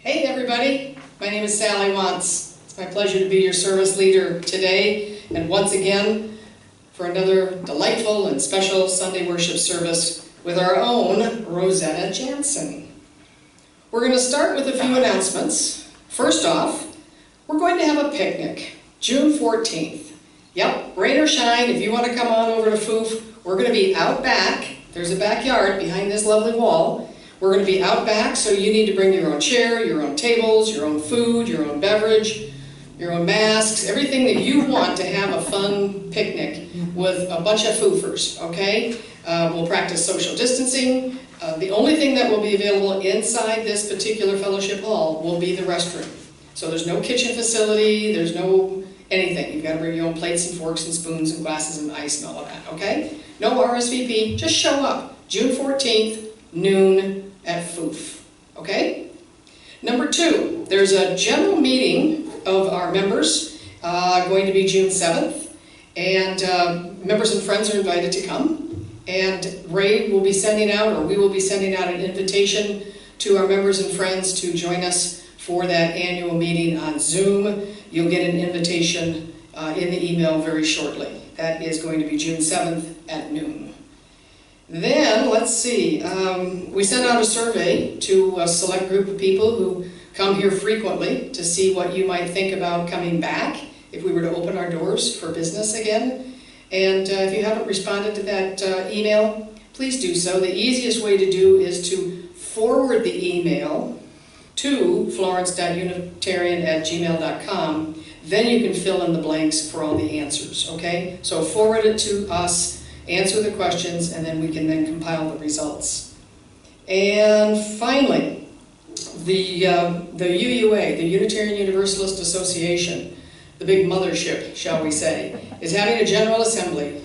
Hey everybody, my name is Sally Wantz. It's my pleasure to be your service leader today and once again for another delightful and special Sunday worship service with our own Rosetta Jantzen. We're going to start with a few announcements. First off, we're going to have a picnic, June 14th. Yep, rain or shine, if you want to come on over to Foof, we're going to be out back. There's a backyard behind this lovely wall. We're going to be out back, so you need to bring your own chair, your own tables, your own food, your own beverage, your own masks, everything that you want to have a fun picnic with a bunch of foofers, okay? We'll practice social distancing. The only thing that will be available inside this particular fellowship hall will be the restroom. So there's no kitchen facility, there's no anything. You've got to bring your own plates and forks and spoons and glasses and ice and all of that, okay? No RSVP, just show up. June 14th, noon at Foof, okay? Number 2, there's a general meeting of our members going to be June 7th, and members and friends are invited to come, and Ray will be sending out, or we will be sending out an invitation to our members and friends to join us for that annual meeting on Zoom. You'll get an invitation in the email very shortly. That is going to be June 7th at noon. Then, let's see, we sent out a survey to a select group of people who come here frequently to see what you might think about coming back if we were to open our doors for business again. And if you haven't responded to that email, please do so. The easiest way to do is to forward the email to florence.unitarian@gmail.com. Then you can fill in the blanks for all the answers, okay? So forward it to us. Answer the questions, and then we can then compile the results. And finally, the UUA, the Unitarian Universalist Association, the big mothership, shall we say, is having a General Assembly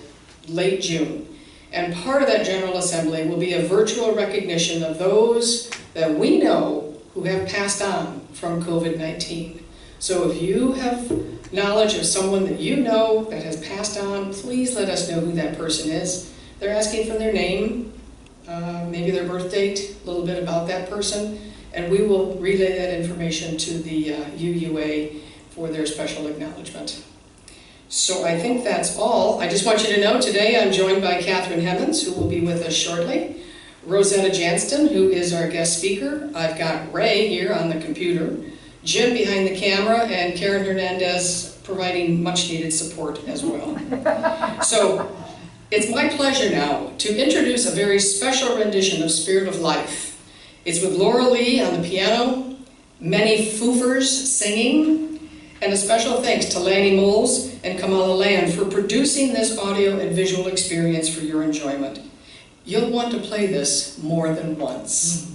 late June. And part of that General Assembly will be a virtual recognition of those that we know who have passed on from COVID-19. So if you have knowledge of someone that you know that has passed on, please let us know who that person is. They're asking for their name, maybe their birth date, a little bit about that person, and we will relay that information to the UUA for their special acknowledgement. So I think that's all. I just want you to know today I'm joined by Catherine Hemmons, who will be with us shortly, Rosetta Jantzen, who is our guest speaker. I've got Ray here on the computer, Jim behind the camera, and Karen Hernandez providing much needed support as well. So it's my pleasure now to introduce a very special rendition of Spirit of Life. It's with Laura Lee on the piano, many foofers singing, and a special thanks to Lanny Moles and Kamala Land for producing this audio and visual experience for your enjoyment. You'll want to play this more than once.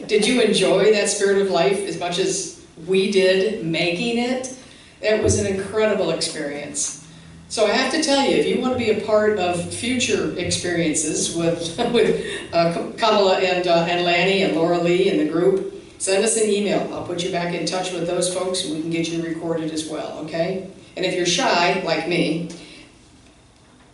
Did you enjoy that Spirit of Life as much as we did making it? It was an incredible experience. So I have to tell you, if you want to be a part of future experiences with Kamala and Lanny and Laura Lee and the group, send us an email. I'll put you back in touch with those folks and we can get you recorded as well, okay? And if you're shy, like me,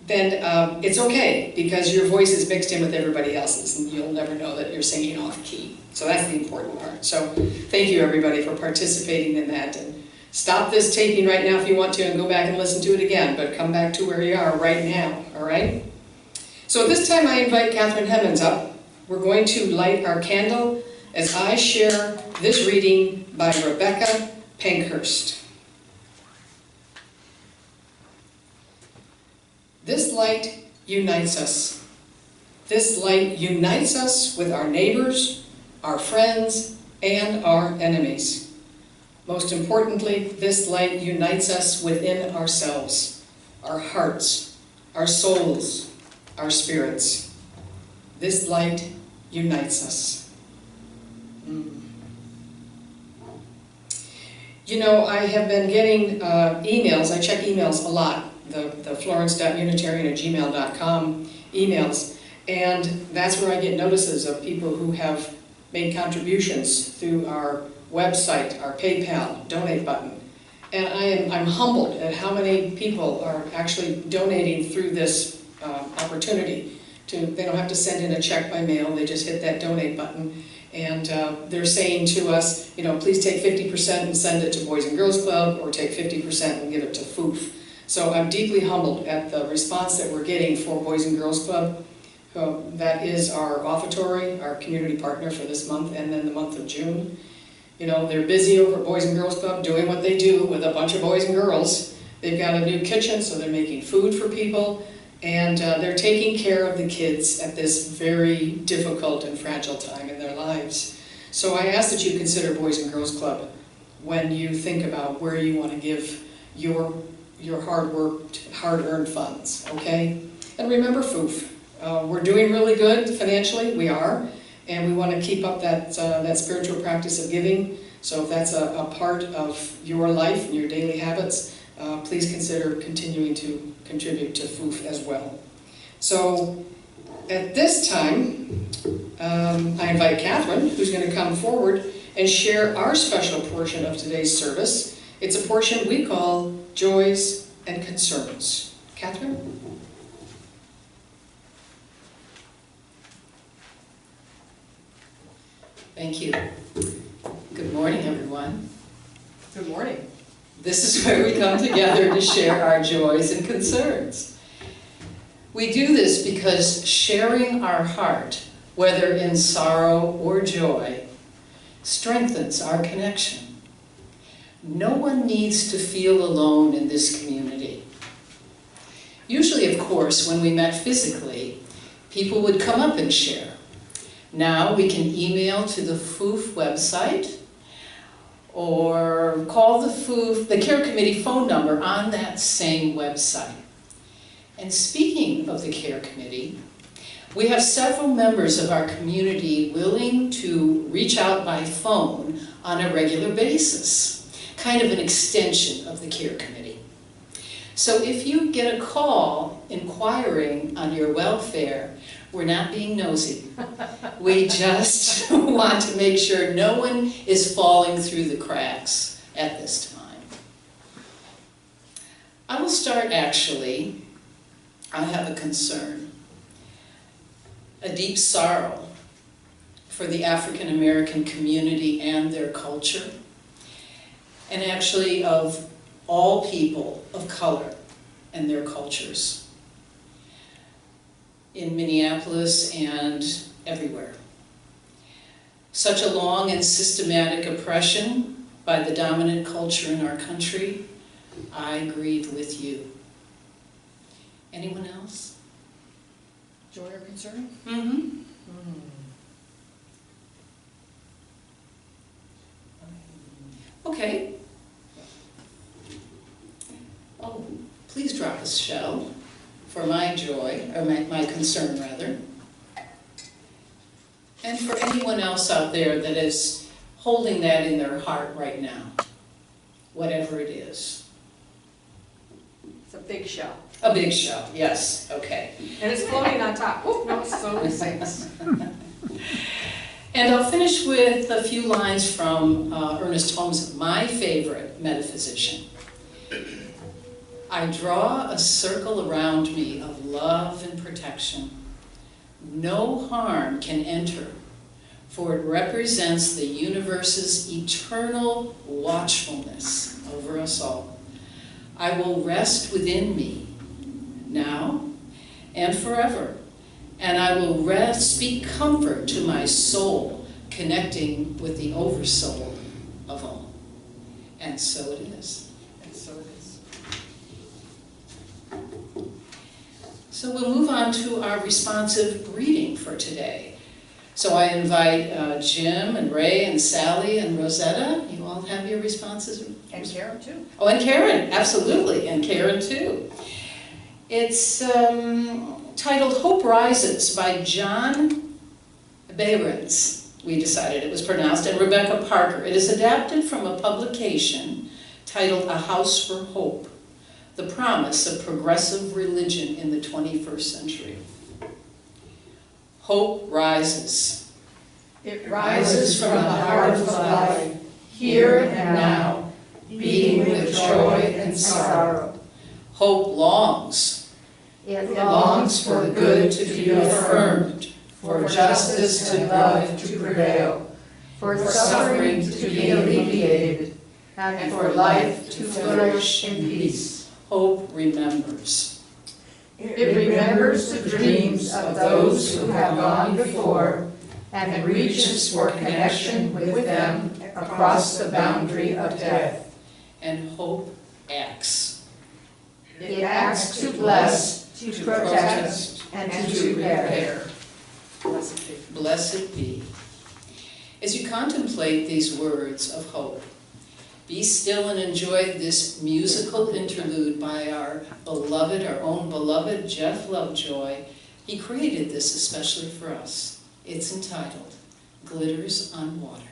then it's okay, because your voice is mixed in with everybody else's, and you'll never know that you're singing off key. So that's the important part. So thank you, everybody, for participating in that. And stop this taping right now if you want to, and go back and listen to it again, but come back to where you are right now, all right? So at this time, I invite Catherine Hemmons up. We're going to light our candle as I share this reading by Rebecca Pankhurst. This light unites us. This light unites us with our neighbors, our friends, and our enemies. Most importantly, this light unites us within ourselves, our hearts, our souls, our spirits. This light unites us. You know, I have been getting emails. I check emails a lot. The florence.unitarian@gmail.com emails, and that's where I get notices of people who have made contributions through our website, our PayPal donate button, and I'm humbled at how many people are actually donating through this opportunity. They don't have to send in a check by mail, they just hit that donate button, and they're saying to us, you know, please take 50% and send it to Boys and Girls Club, or take 50% and give it to FOOF. So I'm deeply humbled at the response that we're getting for Boys and Girls Club. That is our offertory, our community partner for this month and then the month of June. You know, they're busy over at Boys and Girls Club doing what they do with a bunch of boys and girls. They've got a new kitchen, so they're making food for people, and they're taking care of the kids at this very difficult and fragile time in their lives. So I ask that you consider Boys and Girls Club when you think about where you want to give your hard-worked, hard-earned funds, okay? And remember FOOF. We're doing really good financially, we are, and we want to keep up that spiritual practice of giving. So if that's a part of your life and your daily habits, please consider continuing to contribute to FOOF as well. So at this time, I invite Catherine, who's going to come forward and share our special portion of today's service. It's a portion we call Joys and Concerns. Catherine? Thank you. Good morning, everyone. Good morning. This is where we come together to share our joys and concerns. We do this because sharing our heart, whether in sorrow or joy, strengthens our connection. No one needs to feel alone in this community. Usually, of course, when we met physically, people would come up and share. Now we can email to the FOOF website or call the Care Committee phone number on that same website. And speaking of the Care Committee, we have several members of our community willing to reach out by phone on a regular basis, kind of an extension of the Care Committee. So if you get a call inquiring on your welfare, we're not being nosy. We just want to make sure no one is falling through the cracks at this time. I will start actually. I have a concern, a deep sorrow for the African American community and their culture, and actually of all people of color and their cultures in Minneapolis and everywhere. Such a long and systematic oppression by the dominant culture in our country, I grieve with you. Anyone else? Joy or concern? Mm-hmm. Okay. Oh, please drop a shell for my joy, or my concern rather. And for anyone else out there that is holding that in their heart right now, whatever it is. It's a big shell. A big shell, yes, okay. And it's floating on top. Oh, no, so it sinks. And I'll finish with a few lines from Ernest Holmes, my favorite metaphysician. I draw a circle around me of love and protection. No harm can enter, for it represents the universe's eternal watchfulness over us all. I will rest within me, now and forever, and I will speak comfort to my soul, connecting with the oversoul of all. And so it is. And so it is. So we'll move on to our responsive reading for today. So I invite Jim and Ray and Sally and Rosetta. You all have your responses? And Karen too. Oh, and Karen, absolutely, and Karen too. It's titled Hope Rises by John Behrens, we decided it was pronounced, and Rebecca Parker. It is adapted from a publication titled A House for Hope, the promise of progressive religion in the 21st century. Hope rises. It Rises from the heart of life, here and now, beating with joy and sorrow. Hope longs. It longs for good to be affirmed, for justice and love to prevail, for suffering to be alleviated, and for life to flourish in peace. Hope remembers. It remembers the dreams of those who have gone before and reaches for connection with them across the boundary of death. And hope acts. It acts to bless, to protect, and to repair. Blessed be. Blessed be. As you contemplate these words of hope, be still and enjoy this musical interlude by our own beloved Jeff Lovejoy. He created this especially for us. It's entitled Glitters on Water.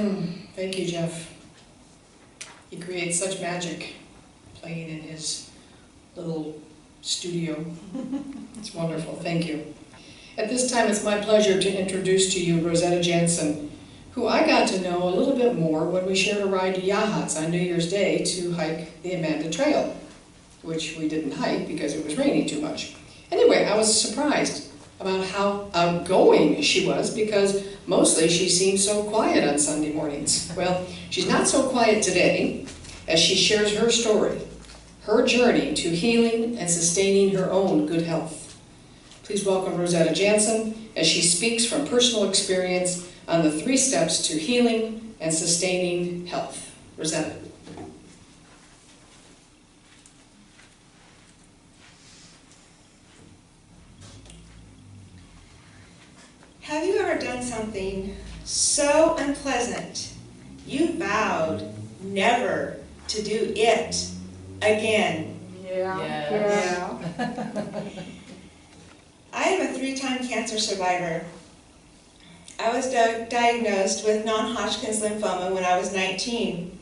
Thank you, Jeff. He creates such magic playing in his little studio. It's wonderful, thank you. At this time, it's my pleasure to introduce to you Rosetta Jantzen, who I got to know a little bit more when we shared a ride to Yachats on New Year's Day to hike the Amanda Trail, which we didn't hike because it was raining too much. Anyway, I was surprised about how outgoing she was, because mostly she seemed so quiet on Sunday mornings. Well, she's not so quiet today as she shares her story, her journey to healing and sustaining her own good health. Please welcome Rosetta Jantzen as she speaks from personal experience on the 3 steps to healing and sustaining health. Rosetta. Have you ever done something so unpleasant you vowed never to do it again? Yeah. I am a 3-time cancer survivor. I was diagnosed with non-Hodgkin's lymphoma when I was 19.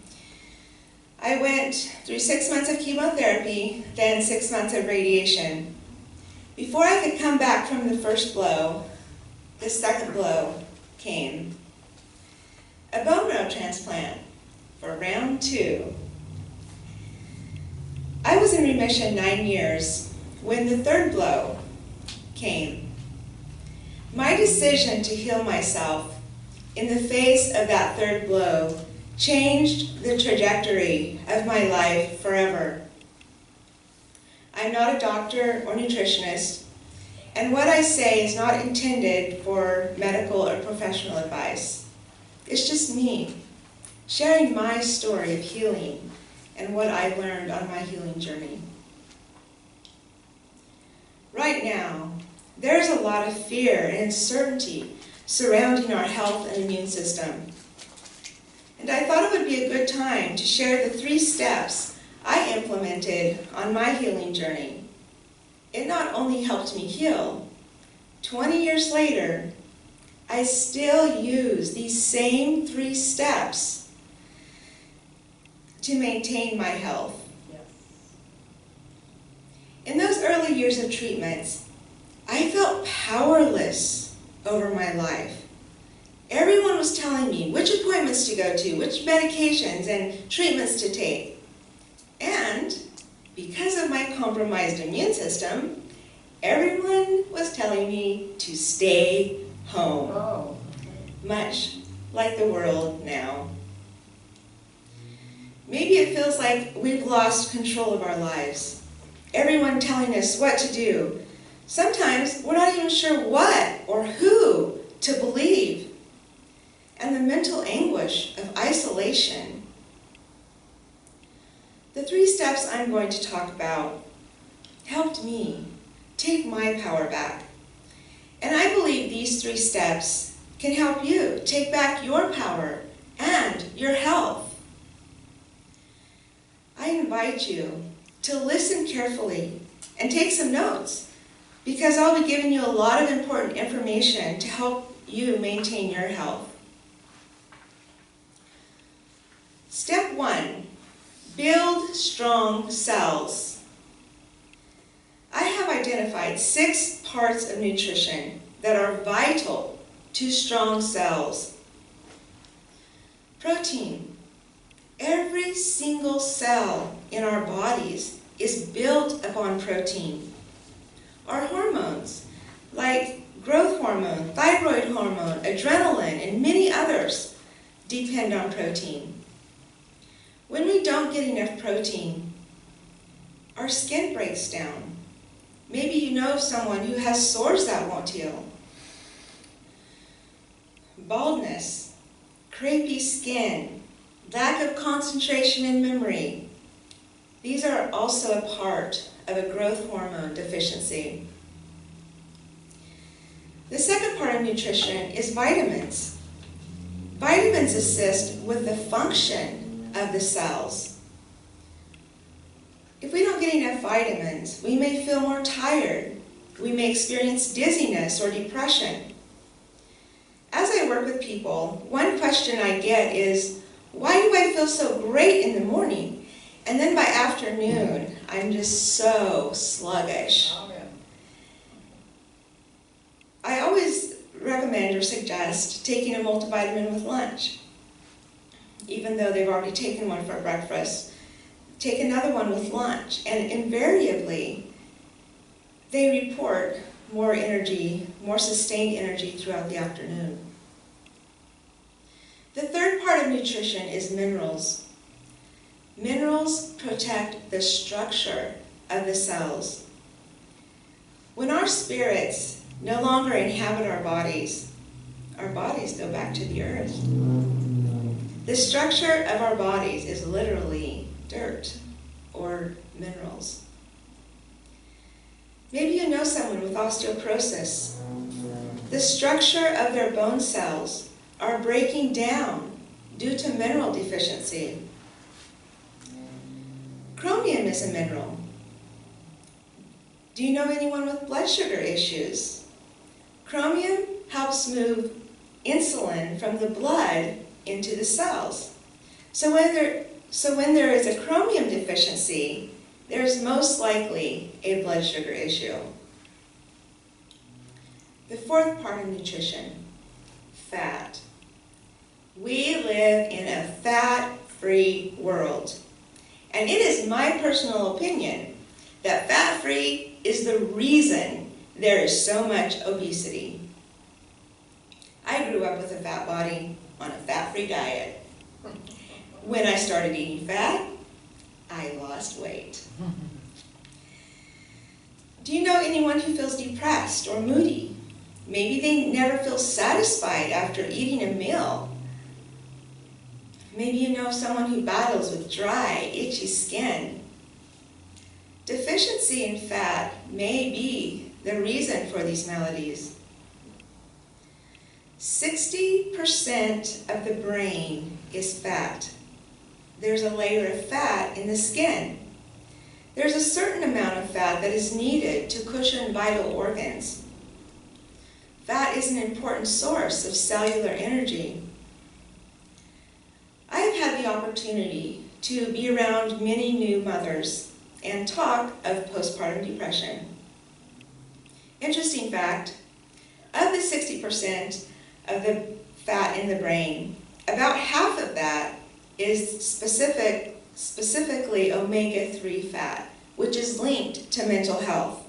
I went through 6 months of chemotherapy, then 6 months of radiation. Before I could come back from the first blow, the second blow came. A bone marrow transplant for round 2. I was in remission 9 years when the third blow came. My decision to heal myself in the face of that third blow changed the trajectory of my life forever. I'm not a doctor or nutritionist, and what I say is not intended for medical or professional advice. It's just me, sharing my story of healing and what I've learned on my healing journey. Right now, there's a lot of fear and uncertainty surrounding our health and immune system. And I thought it would be a good time to share the 3 steps I implemented on my healing journey. It not only helped me heal, 20 years later, I still use these same 3 steps to maintain my health. Yes. In those early years of treatments, I felt powerless over my life. Everyone was telling me which appointments to go to, which medications and treatments to take. And because of my compromised immune system, everyone was telling me to stay home, Oh. much like the world now. Maybe it feels like we've lost control of our lives. Everyone telling us what to do. Sometimes we're not even sure what or who to believe. And the mental anguish of isolation. The 3 steps I'm going to talk about helped me take my power back. And I believe these 3 steps can help you take back your power and your health. I invite you to listen carefully and take some notes, because I'll be giving you a lot of important information to help you maintain your health. Step 1, build strong cells. I have identified 6 parts of nutrition that are vital to strong cells. Protein. Every single cell in our bodies is built upon protein. Our hormones, like growth hormone, thyroid hormone, adrenaline, and many others, depend on protein. When we don't get enough protein, our skin breaks down. Maybe you know of someone who has sores that won't heal. Baldness, crepey skin, lack of concentration and memory. These are also a part of a growth hormone deficiency. The second part of nutrition is vitamins. Vitamins assist with the function of the cells. If we don't get enough vitamins, we may feel more tired. We may experience dizziness or depression. As I work with people, one question I get is, why do I feel so great in the morning? And then by afternoon, I'm just so sluggish. I always recommend or suggest taking a multivitamin with lunch. Even though they've already taken one for breakfast, take another one with lunch. And invariably, they report more energy, more sustained energy throughout the afternoon. The third part of nutrition is minerals. Minerals protect the structure of the cells. When our spirits no longer inhabit our bodies go back to the earth. The structure of our bodies is literally dirt or minerals. Maybe you know someone with osteoporosis. The structure of their bone cells are breaking down due to mineral deficiency. Chromium is a mineral. Do you know anyone with blood sugar issues? Chromium helps move insulin from the blood into the cells. So when there is a chromium deficiency, there's most likely a blood sugar issue. The fourth part of nutrition, fat. We live in a fat-free world. And it is my personal opinion that fat-free is the reason there is so much obesity. I grew up with a fat body on a fat-free diet. When I started eating fat, I lost weight. Do you know anyone who feels depressed or moody? Maybe they never feel satisfied after eating a meal. Maybe you know someone who battles with dry, itchy skin. Deficiency in fat may be the reason for these maladies. 60% of the brain is fat. There's a layer of fat in the skin. There's a certain amount of fat that is needed to cushion vital organs. Fat is an important source of cellular energy. I have had the opportunity to be around many new mothers and talk of postpartum depression. Interesting fact, of the 60% of the fat in the brain, about half of that is specifically omega-3 fat, which is linked to mental health.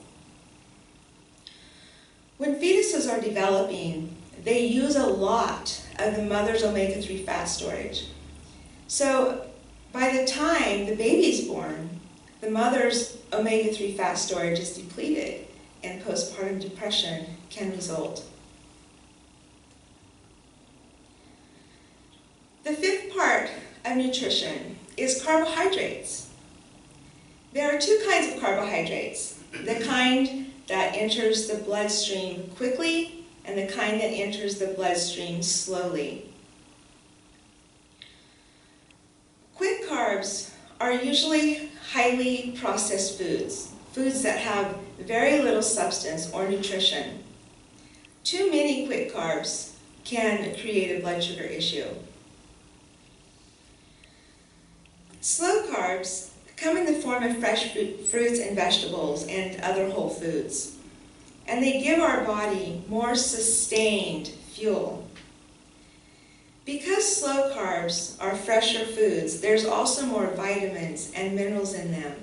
When fetuses are developing, they use a lot of the mother's omega-3 fat storage. So by the time the baby's born, the mother's omega-3 fat storage is depleted and postpartum depression can result. The fifth part of nutrition is carbohydrates. There are two kinds of carbohydrates, the kind that enters the bloodstream quickly and the kind that enters the bloodstream slowly. Quick carbs are usually highly processed foods, foods that have very little substance or nutrition. Too many quick carbs can create a blood sugar issue. Slow carbs come in the form of fresh fruits and vegetables and other whole foods, and they give our body more sustained fuel. Because slow carbs are fresher foods, there's also more vitamins and minerals in them.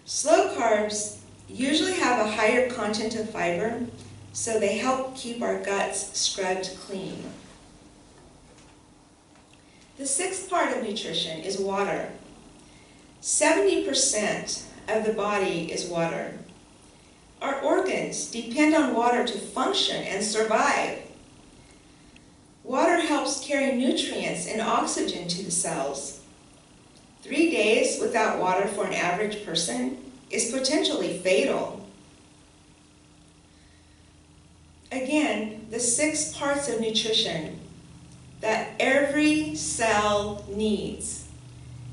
Slow carbs usually have a higher content of fiber, so they help keep our guts scrubbed clean. The sixth part of nutrition is water. 70% of the body is water. Our organs depend on water to function and survive. Water helps carry nutrients and oxygen to the cells. 3 days without water for an average person is potentially fatal. Again, the 6 parts of nutrition that every cell needs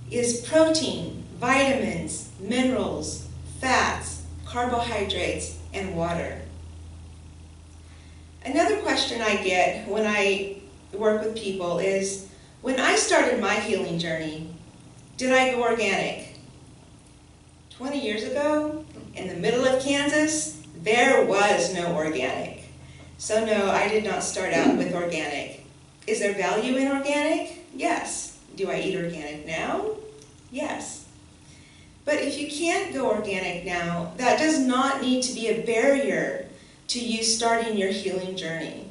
is protein, vitamins, minerals, fats, carbohydrates, and water. Another question question I get when I work with people is, when I started my healing journey, did I go organic? 20 years ago, in the middle of Kansas, there was no organic. So no, I did not start out with organic. Is there value in organic? Yes. Do I eat organic now? Yes. But if you can't go organic now, that does not need to be a barrier to you starting your healing journey.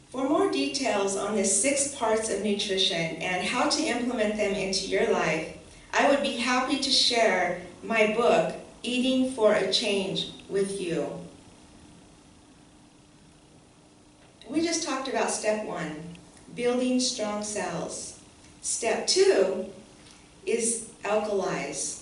For more details on the 6 parts of nutrition and how to implement them into your life, I would be happy to share my book, Eating for a Change, with you. We just talked about step 1, building strong cells. Step 2 is alkalize.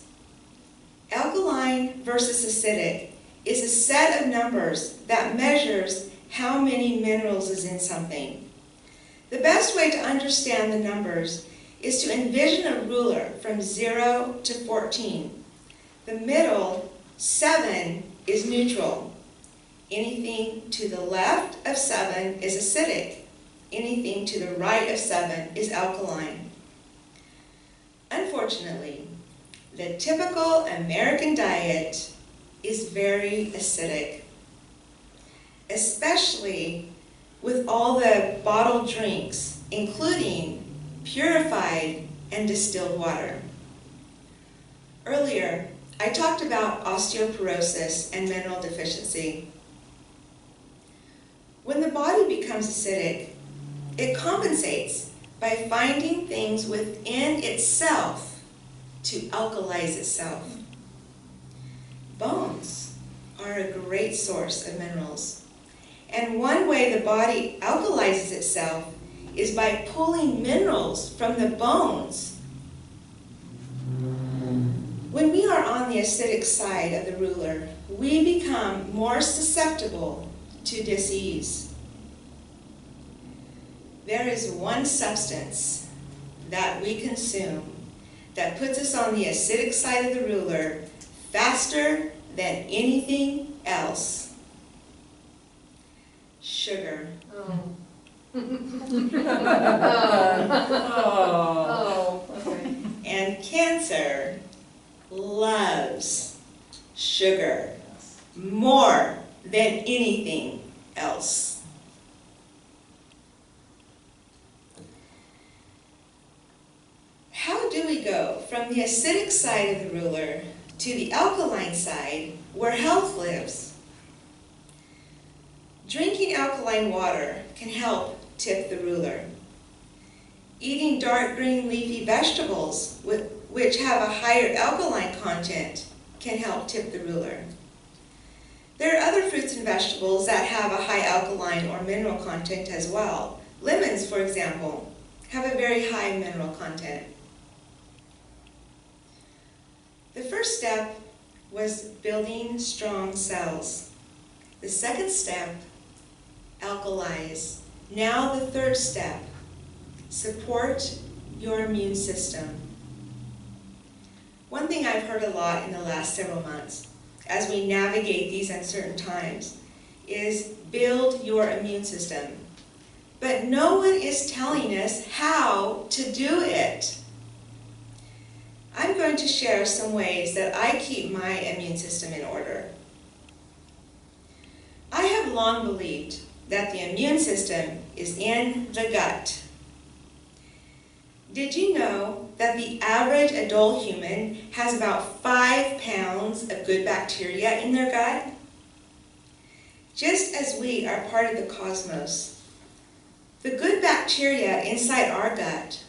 Alkaline versus acidic is a set of numbers that measures how many minerals is in something. The best way to understand the numbers is to envision a ruler from 0 to 14. The middle, 7, is neutral. Anything to the left of 7 is acidic. Anything to the right of 7 is alkaline. Unfortunately, the typical American diet is very acidic, especially with all the bottled drinks, including purified and distilled water. Earlier, I talked about osteoporosis and mineral deficiency. When the body becomes acidic, it compensates by finding things within itself to alkalize itself. Bones are a great source of minerals. And one way the body alkalizes itself is by pulling minerals from the bones. When we are on the acidic side of the ruler, we become more susceptible to disease. There is one substance that we consume that puts us on the acidic side of the ruler faster than anything else. Sugar. Oh. Okay. And cancer loves sugar more than anything else. How do we go from the acidic side of the ruler to the alkaline side where health lives? Drinking alkaline water can help tip the ruler. Eating dark green leafy vegetables which have a higher alkaline content can help tip the ruler. There are other fruits and vegetables that have a high alkaline or mineral content as well. Lemons, for example, have a very high mineral content. The first step was building strong cells. The second step, alkalize. Now the third step, support your immune system. One thing I've heard a lot in the last several months as we navigate these uncertain times is build your immune system. But no one is telling us how to do it. I'm going to share some ways that I keep my immune system in order. I have long believed that the immune system is in the gut. Did you know that the average adult human has about 5 pounds of good bacteria in their gut? Just as we are part of the cosmos, the good bacteria inside our gut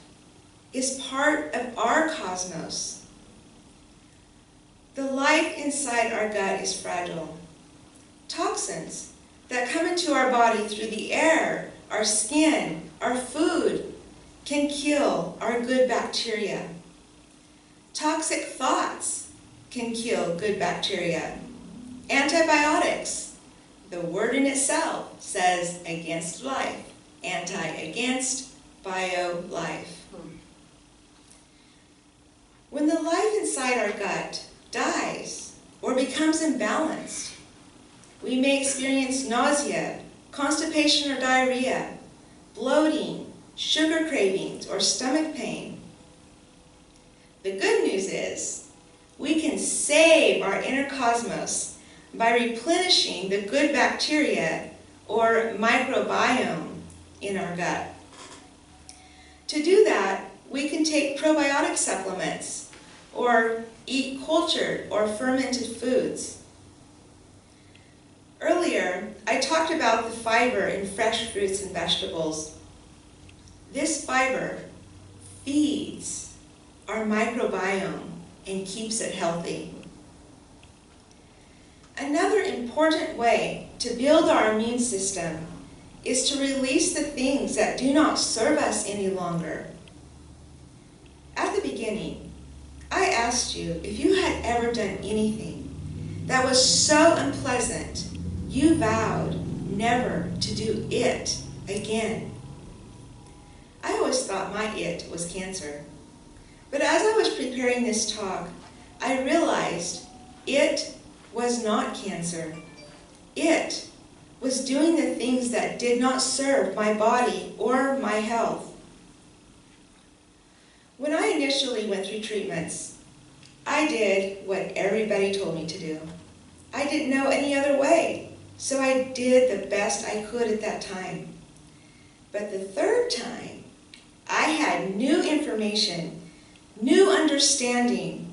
is part of our cosmos. The life inside our gut is fragile. Toxins that come into our body through the air, our skin, our food, can kill our good bacteria. Toxic thoughts can kill good bacteria. Antibiotics, the word in itself says against life. Anti against, bio life. When the life inside our gut dies or becomes imbalanced, We may experience nausea, constipation or diarrhea, bloating, sugar cravings, or stomach pain. The good news is we can save our inner cosmos by replenishing the good bacteria or microbiome in our gut. To do that, we can take probiotic supplements or eat cultured or fermented foods. Earlier, I talked about the fiber in fresh fruits and vegetables. This fiber feeds our microbiome and keeps it healthy. Another important way to build our immune system is to release the things that do not serve us any longer. At the beginning, I asked you if you had ever done anything that was so unpleasant you vowed never to do it again. I always thought my it was cancer. But as I was preparing this talk, I realized it was not cancer. It was doing the things that did not serve my body or my health. When I initially went through treatments, I did what everybody told me to do. I didn't know any other way, so I did the best I could at that time. But the third time, I had new information, new understanding,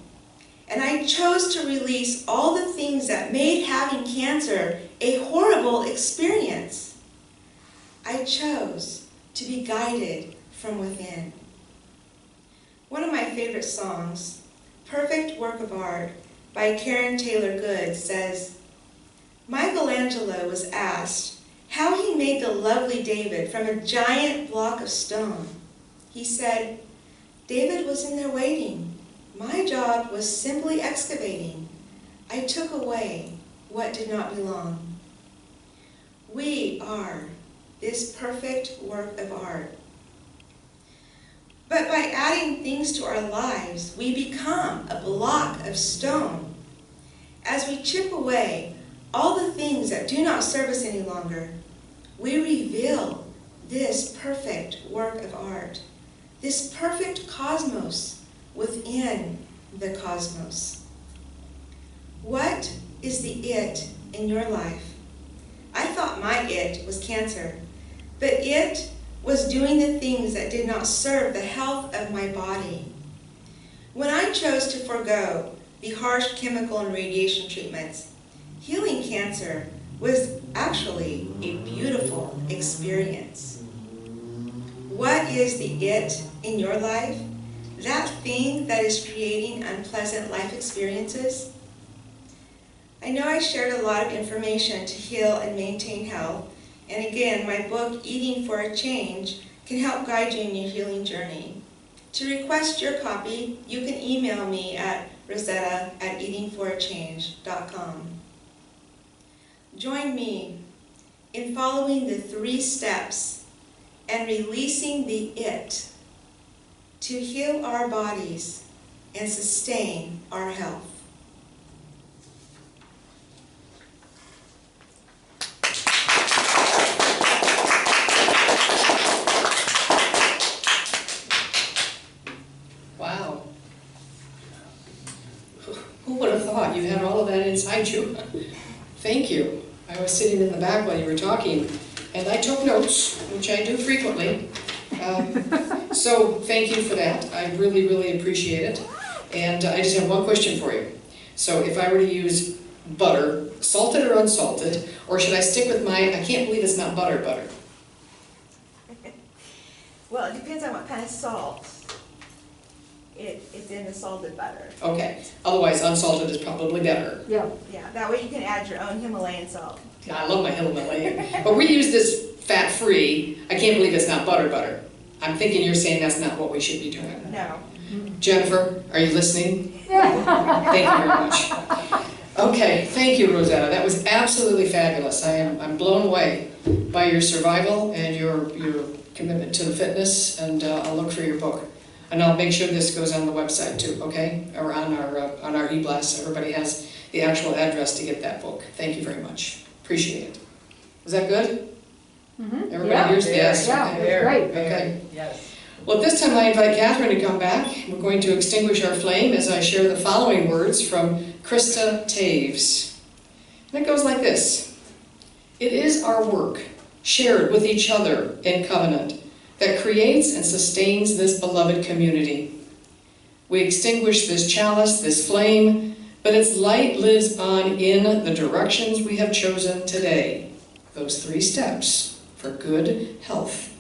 and I chose to release all the things that made having cancer a horrible experience. I chose to be guided from within. One of my favorite songs, Perfect Work of Art by Karen Taylor Good, says, Michelangelo was asked how he made the lovely David from a giant block of stone. He said, David was in there waiting. My job was simply excavating. I took away what did not belong. We are this perfect work of art. But by adding things to our lives, we become a block of stone. As we chip away all the things that do not serve us any longer, we reveal this perfect work of art, this perfect cosmos within the cosmos. What is the it in your life? I thought my it was cancer, but it was doing the things that did not serve the health of my body. When I chose to forego the harsh chemical and radiation treatments, healing cancer was actually a beautiful experience. What is the it in your life? That thing that is creating unpleasant life experiences? I know I shared a lot of information to heal and maintain health, and again, my book, Eating for a Change, can help guide you in your healing journey. To request your copy, you can email me at rosetta@eatingforachange.com. Join me in following the 3 steps and releasing the it to heal our bodies and sustain our health. Wow. Who would have thought you had all of that inside you? Thank you. I was sitting in the back while you were talking, and I took notes, which I do frequently. So thank you for that. I really, really appreciate it. And I just have one question for you. So if I were to use butter, salted or unsalted, or should I stick with my, I can't believe it's not butter. Well, it depends on what kind of salt it's in the salted butter. Okay, otherwise unsalted is probably better. Yeah. Yeah, that way you can add your own Himalayan salt. Yeah, I love my Himalayan. But we use this fat-free. I can't believe it's not butter. I'm thinking you're saying that's not what we should be doing. No. Jennifer, are you listening? Thank you very much. Okay, thank you, Rosetta. That was absolutely fabulous. I'm blown away by your survival and your commitment to the fitness, and I'll look for your book. And I'll make sure this goes on the website too, okay? Or on our e-blast. Everybody has the actual address to get that book. Thank you very much. Appreciate it. Was that good? Mhm. Everybody Yeah. hears? Yes. Yeah, okay. it was great. Okay. Yes. Well, at this time I invite Catherine to come back. We're going to extinguish our flame as I share the following words from Krista Taves. And it goes like this. It is our work, shared with each other in covenant, that creates and sustains this beloved community. We extinguish this chalice, this flame, but its light lives on in the directions we have chosen today. Those 3 steps for good health.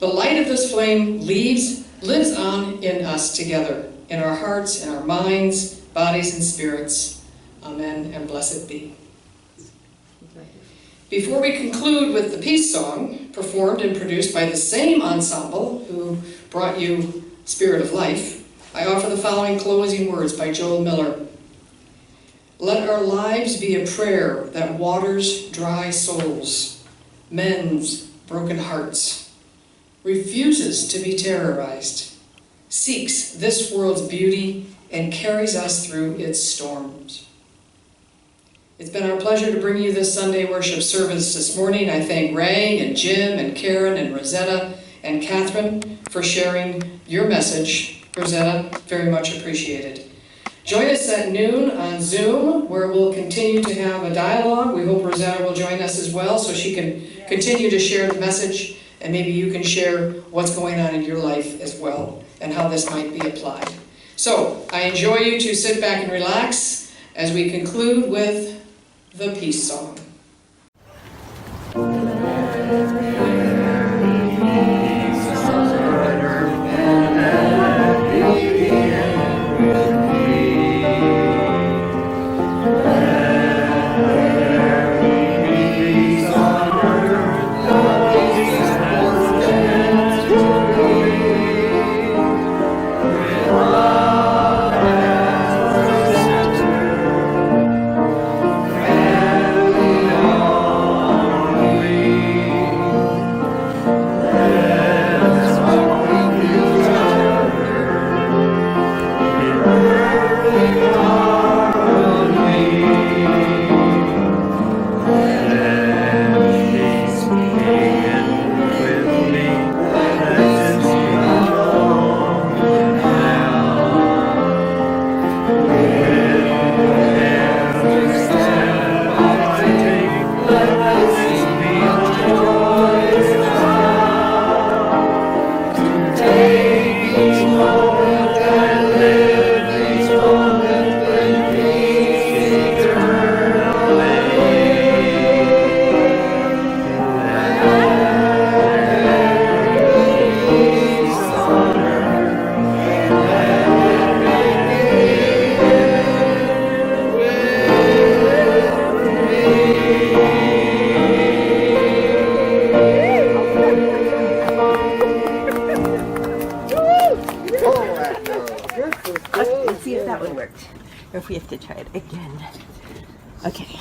The light of this flame lives on in us together, in our hearts, in our minds, bodies, and spirits. Amen and blessed be. Before we conclude with the peace song, performed and produced by the same ensemble who brought you Spirit of Life, I offer the following closing words by Joel Miller. Let our lives be a prayer that waters dry souls, mends broken hearts, refuses to be terrorized, seeks this world's beauty, and carries us through its storms. It's been our pleasure to bring you this Sunday worship service this morning. I thank Ray and Jim and Karen and Rosetta and Catherine for sharing your message. Rosetta, very much appreciated. Join us at noon on Zoom, where we'll continue to have a dialogue. We hope Rosetta will join us as well, so she can continue to share the message, and maybe you can share what's going on in your life as well, and how this might be applied. So, I enjoy you to sit back and relax as we conclude with the peace song. Let's see if that one worked, or if we have to try it again. Okay.